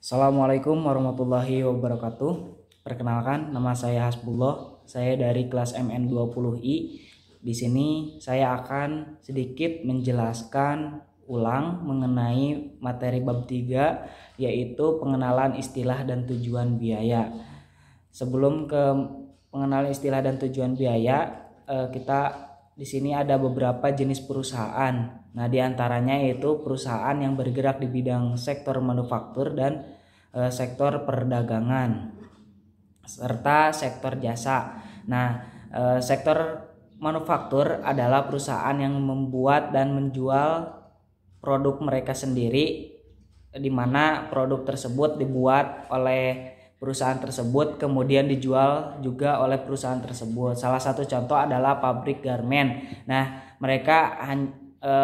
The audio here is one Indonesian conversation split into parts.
Assalamualaikum warahmatullahi wabarakatuh. Perkenalkan, nama saya Hasbullah. Saya dari kelas MN20I. Di sini saya akan sedikit menjelaskan ulang mengenai materi bab 3, yaitu pengenalan istilah dan tujuan biaya. Sebelum ke pengenalan istilah dan tujuan biaya, kita di sini ada beberapa jenis perusahaan. Nah, diantaranya yaitu perusahaan yang bergerak di bidang sektor manufaktur dan sektor perdagangan serta sektor jasa. Nah, sektor manufaktur adalah perusahaan yang membuat dan menjual produk mereka sendiri, di mana produk tersebut dibuat oleh perusahaan tersebut kemudian dijual juga oleh perusahaan tersebut. Salah satu contoh adalah pabrik garmen. Nah, mereka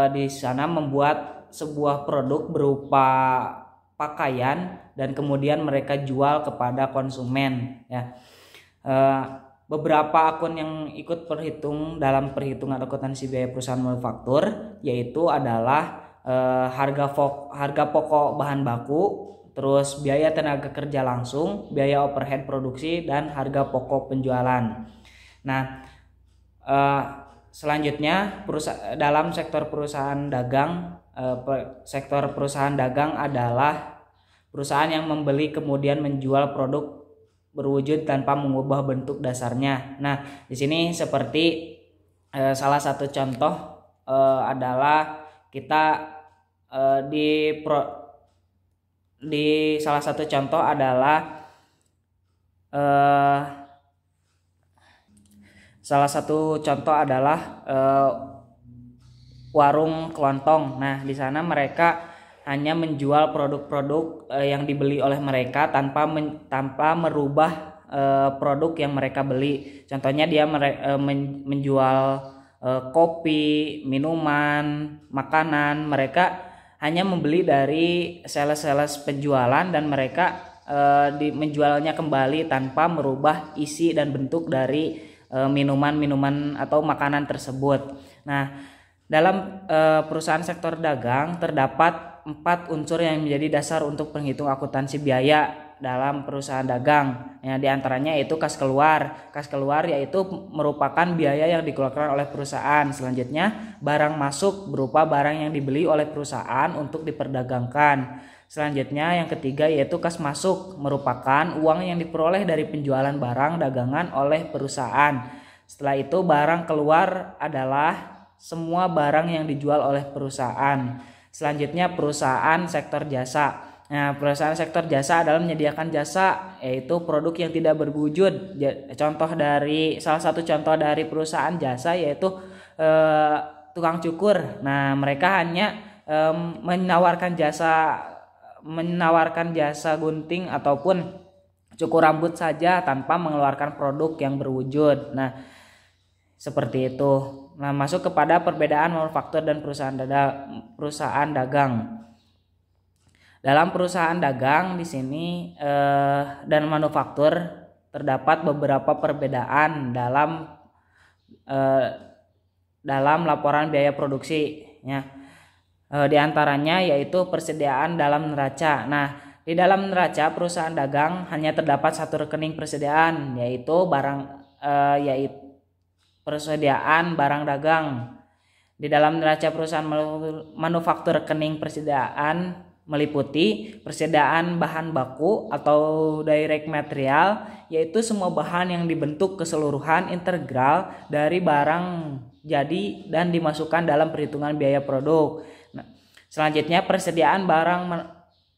di sana membuat sebuah produk berupa pakaian dan kemudian mereka jual kepada konsumen, ya. Beberapa akun yang ikut perhitung dalam perhitungan akuntansi biaya perusahaan manufaktur yaitu adalah harga pokok bahan baku, terus biaya tenaga kerja langsung, biaya overhead produksi, dan harga pokok penjualan. Nah, selanjutnya dalam sektor perusahaan dagang, sektor perusahaan dagang adalah perusahaan yang membeli kemudian menjual produk berwujud tanpa mengubah bentuk dasarnya. Nah, di sini seperti salah satu contoh adalah kita di salah satu contoh adalah warung kelontong. Nah, di sana mereka hanya menjual produk-produk yang dibeli oleh mereka tanpa merubah produk yang mereka beli. Contohnya dia menjual kopi, minuman, makanan. Mereka hanya membeli dari sales-sales penjualan dan mereka menjualnya kembali tanpa merubah isi dan bentuk dari minuman-minuman atau makanan tersebut. Nah, dalam perusahaan sektor dagang terdapat 4 unsur yang menjadi dasar untuk penghitung akuntansi biaya dalam perusahaan dagang. Di antaranya yaitu kas keluar. Kas keluar yaitu merupakan biaya yang dikeluarkan oleh perusahaan. Selanjutnya, barang masuk berupa barang yang dibeli oleh perusahaan untuk diperdagangkan. Selanjutnya, yang ketiga yaitu kas masuk, merupakan uang yang diperoleh dari penjualan barang dagangan oleh perusahaan. Setelah itu, barang keluar adalah semua barang yang dijual oleh perusahaan. Selanjutnya, perusahaan sektor jasa. Nah, perusahaan sektor jasa adalah menyediakan jasa, yaitu produk yang tidak berwujud. Salah satu contoh dari perusahaan jasa yaitu tukang cukur. Nah, mereka hanya menawarkan jasa gunting ataupun cukur rambut saja tanpa mengeluarkan produk yang berwujud. Nah, seperti itu. Nah, masuk kepada perbedaan manufaktur dan perusahaan dagang. Dalam perusahaan dagang di sini dan manufaktur terdapat beberapa perbedaan dalam laporan biaya produksi, ya. Di antaranya yaitu persediaan dalam neraca. Nah, di dalam neraca perusahaan dagang hanya terdapat satu rekening persediaan, yaitu persediaan barang dagang. Di dalam neraca perusahaan manufaktur, rekening persediaan meliputi persediaan bahan baku atau direct material, yaitu semua bahan yang dibentuk keseluruhan integral dari barang jadi dan dimasukkan dalam perhitungan biaya produk. Nah, selanjutnya persediaan barang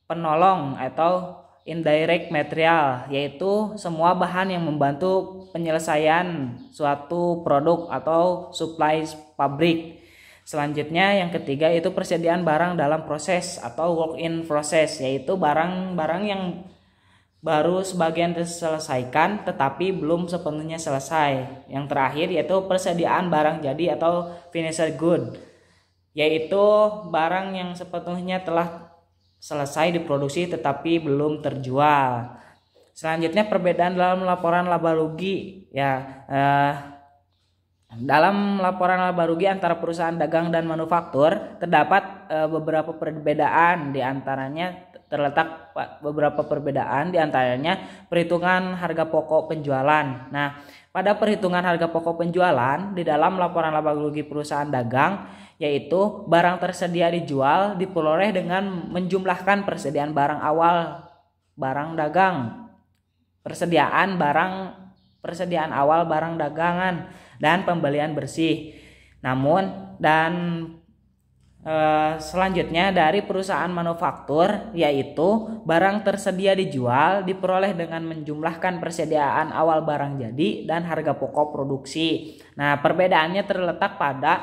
penolong atau indirect material, yaitu semua bahan yang membantu penyelesaian suatu produk atau supply pabrik. Selanjutnya yang ketiga itu persediaan barang dalam proses atau work in process, yaitu barang-barang yang baru sebagian diselesaikan tetapi belum sepenuhnya selesai. Yang terakhir yaitu persediaan barang jadi atau finished good, yaitu barang yang sepenuhnya telah selesai diproduksi tetapi belum terjual. Selanjutnya perbedaan dalam laporan laba rugi, ya. Dalam laporan laba rugi antara perusahaan dagang dan manufaktur terdapat beberapa perbedaan, terletak beberapa perbedaan di antaranya perhitungan harga pokok penjualan. Nah, pada perhitungan harga pokok penjualan di dalam laporan laba rugi perusahaan dagang, yaitu barang tersedia dijual diperoleh dengan menjumlahkan persediaan barang awal barang dagang, persediaan awal barang dagangan dan pembelian bersih. Namun selanjutnya dari perusahaan manufaktur, yaitu barang tersedia dijual diperoleh dengan menjumlahkan persediaan awal barang jadi dan harga pokok produksi. Nah, perbedaannya terletak pada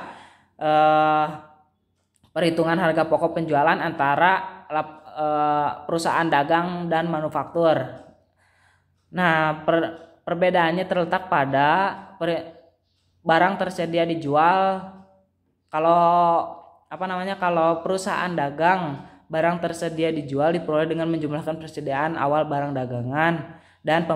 perhitungan harga pokok penjualan antara perusahaan dagang dan manufaktur. Nah, perbedaannya terletak pada barang tersedia dijual. Kalau perusahaan dagang, barang tersedia dijual diperoleh dengan menjumlahkan persediaan awal barang dagangan dan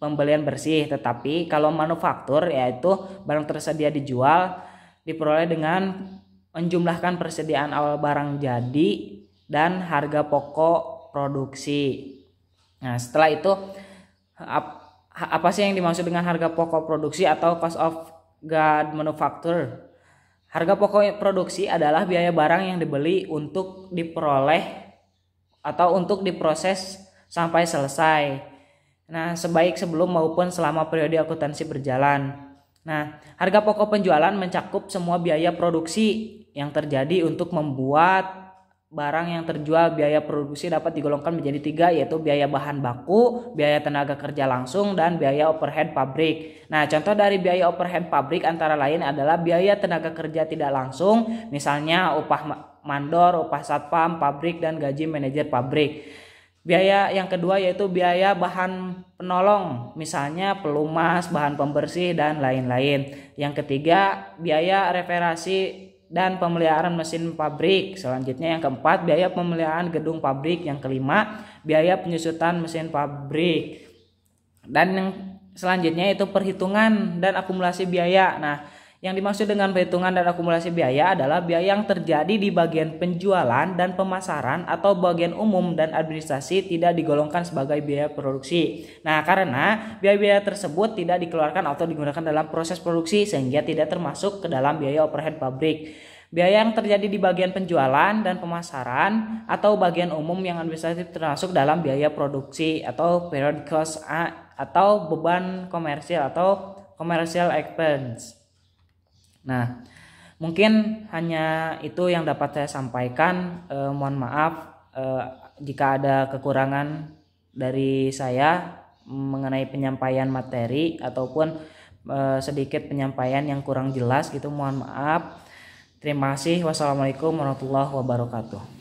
pembelian bersih. Tetapi kalau manufaktur, yaitu barang tersedia dijual diperoleh dengan menjumlahkan persediaan awal barang jadi dan harga pokok produksi. Nah, setelah itu apa sih yang dimaksud dengan harga pokok produksi atau cost of goods manufacture? Harga pokok produksi adalah biaya barang yang dibeli untuk diperoleh atau untuk diproses sampai selesai. Nah, sebaik sebelum maupun selama periode akuntansi berjalan. Nah, harga pokok penjualan mencakup semua biaya produksi yang terjadi untuk membuat barang yang terjual. Biaya produksi dapat digolongkan menjadi 3, yaitu biaya bahan baku, biaya tenaga kerja langsung, dan biaya overhead pabrik. Nah, contoh dari biaya overhead pabrik antara lain adalah biaya tenaga kerja tidak langsung, misalnya upah mandor, upah satpam pabrik, dan gaji manajer pabrik. Biaya yang kedua yaitu biaya bahan penolong, misalnya pelumas, bahan pembersih, dan lain-lain. Yang ketiga, biaya reparasi dan pemeliharaan mesin pabrik. Selanjutnya yang keempat, biaya pemeliharaan gedung pabrik. Yang kelima, biaya penyusutan mesin pabrik. Dan yang selanjutnya itu perhitungan dan akumulasi biaya. Nah, yang dimaksud dengan perhitungan dan akumulasi biaya adalah biaya yang terjadi di bagian penjualan dan pemasaran atau bagian umum dan administrasi tidak digolongkan sebagai biaya produksi. Nah, karena biaya-biaya tersebut tidak dikeluarkan atau digunakan dalam proses produksi sehingga tidak termasuk ke dalam biaya overhead pabrik. Biaya yang terjadi di bagian penjualan dan pemasaran atau bagian umum yang administratif termasuk dalam biaya produksi atau period cost atau beban komersial atau commercial expense. Nah, mungkin hanya itu yang dapat saya sampaikan. Mohon maaf jika ada kekurangan dari saya mengenai penyampaian materi ataupun sedikit penyampaian yang kurang jelas gitu. Mohon maaf. Terima kasih. Wassalamualaikum warahmatullahi wabarakatuh.